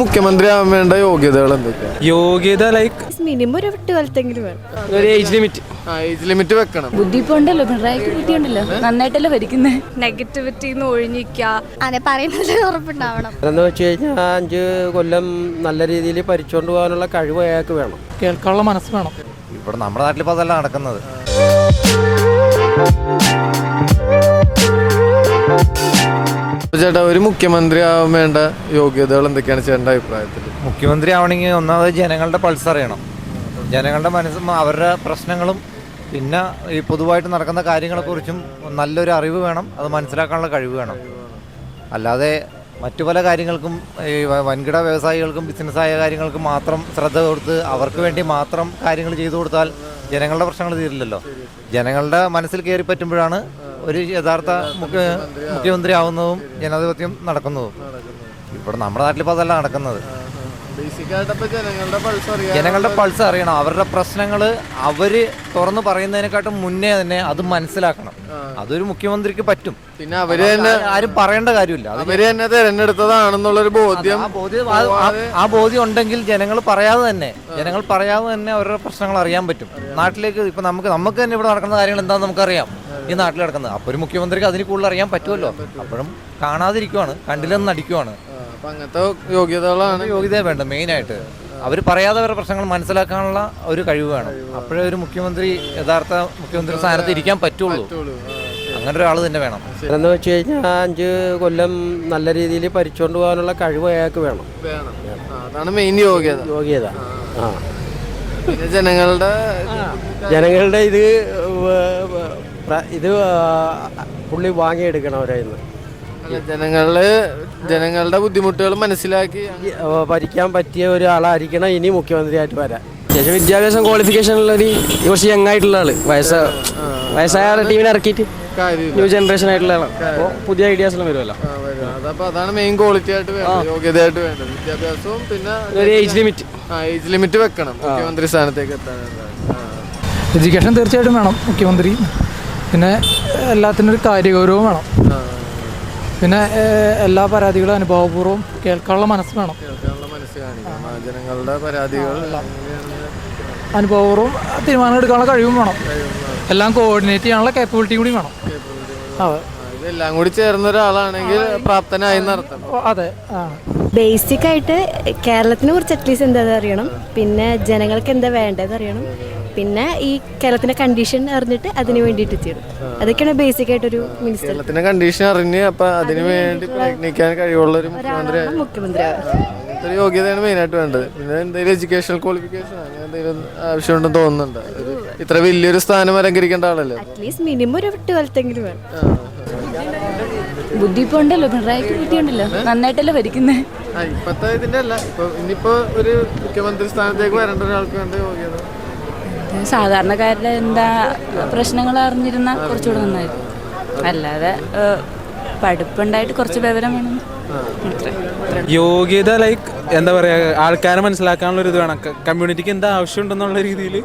മുഖ്യമന്ത്രി ആവാൻ വേണ്ട യോഗ്യതകൾ എന്തൊക്കെയാണ്? യോഗ്യത ലൈക്ക് മിനിമം ഒരു 12 വേണം. ഒരു ഏജ് ലിമിറ്റ്. ഏജ് ലിമിറ്റ് വെക്കണം. ബുദ്ധി ഇപ്പൊ ഉണ്ടല്ലോ, പിണറായിക്ക് ബുദ്ധി ഉണ്ടല്ലോ, നന്നായിട്ടല്ലേ ഭരിക്കുന്നത്. നെഗറ്റിവിറ്റിന്ന് ഒഴിഞ്ഞിരിക്കുക, അതെ പറയുന്നതിൽ ഉറപ്പുണ്ടാവണം. എന്ന് വെച്ച് കഴിഞ്ഞാൽ 5 കൊല്ലം നല്ല രീതിയിൽ ഭരിച്ചുകൊണ്ട് പോകാനുള്ള കഴിവ് അയാൾക്ക് വേണം. കേൾക്കാനുള്ള മനസ്സ് വേണം. ഇവിടെ നമ്മുടെ നാട്ടിൽ ഇപ്പോൾ അതല്ല നടക്കുന്നത്. ചേട്ടാ, ഒരു മുഖ്യമന്ത്രി ആവാൻ വേണ്ട യോഗ്യതകൾ എന്തൊക്കെയാണ് ചേട്ടൻ്റെ അഭിപ്രായത്തിൽ? മുഖ്യമന്ത്രി ആവണമെങ്കിൽ ഒന്നാമത് ജനങ്ങളുടെ പൾസ് അറിയണം. ജനങ്ങളുടെ മനസ്സും അവരുടെ പ്രശ്നങ്ങളും പിന്നെ ഈ പൊതുവായിട്ട് നടക്കുന്ന കാര്യങ്ങളെക്കുറിച്ചും നല്ലൊരു അറിവ് വേണം. അത് മനസ്സിലാക്കാനുള്ള കഴിവ് വേണം. അല്ലാതെ മറ്റു പല കാര്യങ്ങൾക്കും ഈ വൻകിട വ്യവസായികൾക്കും ബിസിനസ്സായ കാര്യങ്ങൾക്കും മാത്രം ശ്രദ്ധ കൊടുത്ത് അവർക്ക് വേണ്ടി മാത്രം കാര്യങ്ങൾ ചെയ്തു കൊടുത്താൽ ജനങ്ങളുടെ പ്രശ്നങ്ങൾ തീരില്ലല്ലോ. ജനങ്ങളുടെ മനസ്സിൽ കയറി പറ്റുമ്പോഴാണ് ഒരു യഥാർത്ഥ മുഖ്യമന്ത്രി ആവുന്നതും ജനാധിപത്യം നടക്കുന്നതും. ഇവിടെ നമ്മുടെ നാട്ടിൽ ഇപ്പോൾ അതല്ല നടക്കുന്നത്. ജനങ്ങളുടെ പൾസ് അറിയണം. അവരുടെ പ്രശ്നങ്ങൾ അവർ തുറന്നു പറയുന്നതിനെക്കാട്ടും മുന്നേ തന്നെ അത് മനസ്സിലാക്കണം. അതൊരു മുഖ്യമന്ത്രിക്ക് പറ്റും. പിന്നെ അവര് തന്നെ ആരും പറയേണ്ട കാര്യമില്ല. അവര് തന്നെ തെരഞ്ഞെടുത്തതാണെന്നുള്ളൊരു ബോധ്യം. ആ ബോധ്യം ഉണ്ടെങ്കിൽ ജനങ്ങൾ പറയാതെ തന്നെ അവരുടെ പ്രശ്നങ്ങൾ അറിയാൻ പറ്റും. നാട്ടിലേക്ക് ഇപ്പൊ നമുക്ക് തന്നെ ഇവിടെ നടക്കുന്ന കാര്യങ്ങൾ എന്താണെന്ന് നമുക്കറിയാം. ഈ നാട്ടിൽ നടക്കുന്നത്. അപ്പോൾ ഒരു മുഖ്യമന്ത്രിക്ക് അതിന് കൂടുതൽ അറിയാൻ പറ്റുമല്ലോ. അപ്പോഴും കാണാതിരിക്കുവാണ്, കണ്ടില്ലെന്ന് നടിക്കുവാണ്. അങ്ങനത്തെ യോഗ്യതകളാണ് യോഗ്യത വേണ്ടത്. മെയിനായിട്ട് അവർ പറയാതെ അവരുടെ പ്രശ്നങ്ങൾ മനസ്സിലാക്കാനുള്ള ഒരു കഴിവ് വേണം. അപ്പോഴേ ഒരു മുഖ്യമന്ത്രി യഥാർത്ഥ മുഖ്യമന്ത്രി സ്ഥാനത്ത് ഇരിക്കാൻ പറ്റുള്ളൂ. അങ്ങനെ ഒരാൾ തന്നെ വേണം. എന്ന് വെച്ച് കഴിഞ്ഞാൽ 5 കൊല്ലം നല്ല രീതിയിൽ ഭരിച്ചുകൊണ്ട് പോകാനുള്ള കഴിവ് അയാൾക്ക് വേണം. അതാണ് മെയിൻ യോഗ്യത. പിന്നെ ജനങ്ങളുടെ ഇത് പുള്ളി വാങ്ങിയെടുക്കണം അവരായിരുന്നു. ജനങ്ങളുടെ ബുദ്ധിമുട്ടുകൾ മനസ്സിലാക്കി ഭരിക്കാൻ പറ്റിയ ഒരാളായിരിക്കണം ഇനി മുഖ്യമന്ത്രിയായിട്ട് വരാൻ. ശേഷം വിദ്യാഭ്യാസം ക്വാളിഫിക്കേഷനുള്ളൊരു കുറച്ച് യങ് ആയിട്ടുള്ള ആള്, വയസ്സായ ടീമിനെ ഇറക്കിയിട്ട് ന്യൂ ജനറേഷൻ ആയിട്ടുള്ള ആളാണ്. അപ്പോൾ പുതിയ ഐഡിയാസ് എല്ലാം വരുമല്ലോ. അതാണ് മെയിൻ ക്വാളിറ്റി ആയിട്ട് യോഗ്യതയായിട്ട് വേണ്ടത്. വിദ്യാഭ്യാസവും പിന്നെ ഒരു ഏജ് ലിമിറ്റ് വെക്കണം മുഖ്യമന്ത്രി സ്ഥാനത്തേക്ക് എത്താൻ. എഡ്യൂക്കേഷൻ തീർച്ചയായിട്ടും വേണം മുഖ്യമന്ത്രി. പിന്നെ എല്ലാത്തിനും ഒരു കാര്യഗൗരവം വേണം. പിന്നെ എല്ലാ പരാതികളും അനുഭവപൂർവ്വം കേൾക്കാനുള്ള മനസ്സ് വേണം. ജനങ്ങളുടെ പരാതികൾ അനുഭവപൂർവ്വം തീരുമാനം എടുക്കാനുള്ള കഴിവും വേണം. എല്ലാം കോർഡിനേറ്റ് ചെയ്യാനുള്ള കേപ്പബിലിറ്റി കൂടി വേണം. അതെ, ഇതെല്ലാം കൂടി ചേർന്ന ഒരാളാണെങ്കിൽ പ്രാപ്തനായി നടത്തണം. അതെ. ബേസിക് ആയിട്ട് കേരളത്തിനെ കുറിച്ച് അറ്റ്ലീസ്റ്റ് എന്താ അറിയണം. പിന്നെ ജനങ്ങൾക്ക് എന്താ വേണ്ടത് അറിയണം. പിന്നെ ഈ കേരളത്തിന്റെ കണ്ടീഷൻ അറിഞ്ഞിട്ട് അതിന് വേണ്ടിയിട്ട് ചെയ്യണം. അതൊക്കെയാണ് ബേസിക് ആയിട്ടൊരു മിനിസ്റ്റർ. കേരളത്തിന്റെ കണ്ടീഷൻ അറിഞ്ഞ് അപ്പൊ അതിനു വേണ്ടി പ്രയത്നിക്കാൻ കഴിവുള്ള ഒരു മുഖ്യമന്ത്രി ഒരു യോഗ്യതയാണ് മെയിനായിട്ട് വേണ്ടത്. പിന്നെ എന്തെങ്കിലും എഡ്യൂക്കേഷണൽ ക്വാളിഫിക്കേഷൻ അങ്ങനെ എന്തെങ്കിലും ആവശ്യമുണ്ടെന്ന് തോന്നുന്നുണ്ട്? ഇത്ര വലിയൊരു സ്ഥാനം അലങ്കരിക്കേണ്ട ആളല്ലേ? അറ്റ്ലീസ്റ്റ് മിനിമം ഒരു 12 വേണം. ബുദ്ധി ഇപ്പൊ ഉണ്ടല്ലോ, പിണറായിക്ക് ബുദ്ധി ഉണ്ടല്ലോ, നന്നായിട്ടല്ലേ ഭരിക്കുന്നത്. ഇപ്പത്തെ ഇതിന്റെ അല്ല, ഇനിയിപ്പോ ഒരു മുഖ്യമന്ത്രി സ്ഥാനത്തേക്ക് വരേണ്ട ഒരാൾക്ക് വേണ്ട യോഗ്യത സാധാരണക്കാരുടെ എന്താ പ്രശ്നങ്ങൾ അറിഞ്ഞിരുന്ന കുറച്ചുകൂടെ നന്നായിരുന്നു. അല്ലാതെ പഠിപ്പുണ്ടായിട്ട് കുറച്ച് വിവരം വേണം. യോഗ്യത ലൈക്ക് എന്താ പറയുക, ആൾക്കാരെ മനസ്സിലാക്കാനുള്ള ഇത് വേണം. കമ്മ്യൂണിറ്റിക്ക് എന്താ ആവശ്യമുണ്ടെന്നുള്ള രീതിയിൽ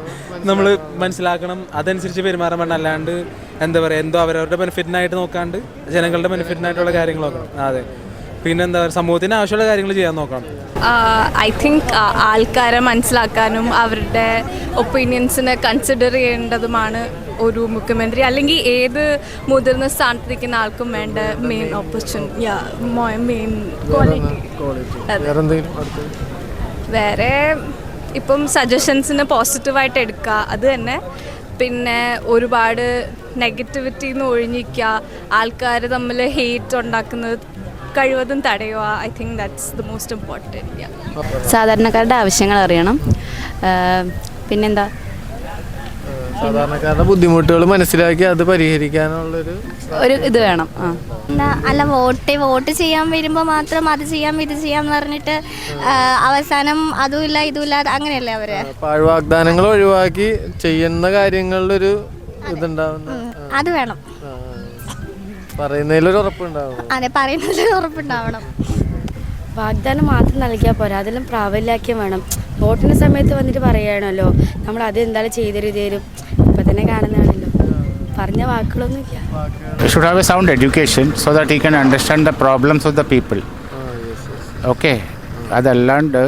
നമ്മൾ മനസ്സിലാക്കണം. അതനുസരിച്ച് പെരുമാറാൻ വേണം. അല്ലാണ്ട് എന്താ പറയുക, എന്തോ അവരവരുടെ ബെനിഫിറ്റിനായിട്ട് നോക്കാണ്ട് ജനങ്ങളുടെ ബെനിഫിറ്റിനായിട്ടുള്ള കാര്യങ്ങൾ നോക്കണം. അതെ. പിന്നെന്താ പറയുക, സമൂഹത്തിന് ആവശ്യമുള്ള കാര്യങ്ങൾ ചെയ്യാൻ നോക്കണം. ഐ തിങ്ക് ആൾക്കാരെ മനസ്സിലാക്കാനും അവരുടെ ഒപ്പീനിയൻസിനെ കൺസിഡർ ചെയ്യേണ്ടതുമാണ് ഒരു മുഖ്യമന്ത്രി അല്ലെങ്കിൽ ഏത് മുതിർന്ന സ്ഥാനത്തിരിക്കുന്ന ആൾക്കും വേണ്ട മെയിൻ മെയിൻ ക്വാളിറ്റി. വേറെ ഇപ്പം സജഷൻസിന് പോസിറ്റീവായിട്ട് എടുക്കുക, അത് തന്നെ. പിന്നെ ഒരുപാട് നെഗറ്റിവിറ്റിന്ന് ഒഴിഞ്ഞിരിക്കുക, ആൾക്കാർ തമ്മിൽ ഹേറ്റ് ഉണ്ടാക്കുന്നത് കഴിവതും തടയുക. I think that's the most important. സാധാരണക്കാരുടെ ആവശ്യങ്ങൾ അറിയണം. പിന്നെന്താ, സാധാരണക്കാരുടെ ബുദ്ധിമുട്ടുകൾ മനസ്സിലാക്കി അത് പരിഹരിക്കാനുള്ളൊരു ഇത് വേണം. അല്ല, വോട്ട് ചെയ്യാൻ വരുമ്പോൾ മാത്രം അത് ചെയ്യാം ഇത് ചെയ്യാം എന്ന് പറഞ്ഞിട്ട് അവസാനം അതുമില്ല ഇതുമില്ല അങ്ങനെയല്ലേ അവര്. പാഴ്വാഗ്ദാനങ്ങൾ ഒഴിവാക്കി ചെയ്യുന്ന കാര്യങ്ങളിലൊരു ഇതുണ്ടാവുന്ന അത് വേണം. പറയുന്നതിലൊരു ഉറപ്പുണ്ടാവും. അതെ, പറയുന്നതിലൊരു ഉറപ്പുണ്ടാവണം. വാഗ്ദാനം മാത്രം നൽകിയാൽ പോരാ, അതെല്ലാം പ്രാബല്യമാക്കിയും വേണം. വോട്ടിൻ്റെ സമയത്ത് വന്നിട്ട് പറയുകയാണല്ലോ നമ്മൾ അത് എന്തായാലും ചെയ്തൊരു തരും. ഇപ്പം തന്നെ കാണുന്നതാണല്ലോ, പറഞ്ഞ വാക്കുകളൊന്നുമില്ല. Should have a sound education so that he can understand the problems of the people. Okay. അതല്ലാണ്ട്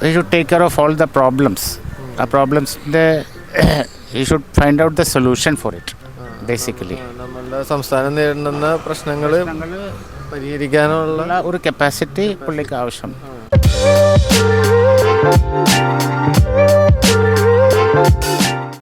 he should take care of all the problems. ആ പ്രോബ്ലംസിൻ്റെ he should find out the solution for it basically. നമ്മളുടെ സംസ്ഥാനം നേരിടുന്ന പ്രശ്നങ്ങൾ പരിഹരിക്കാനുള്ള ഒരു capacity പുള്ളിക്ക് ആവശ്യം.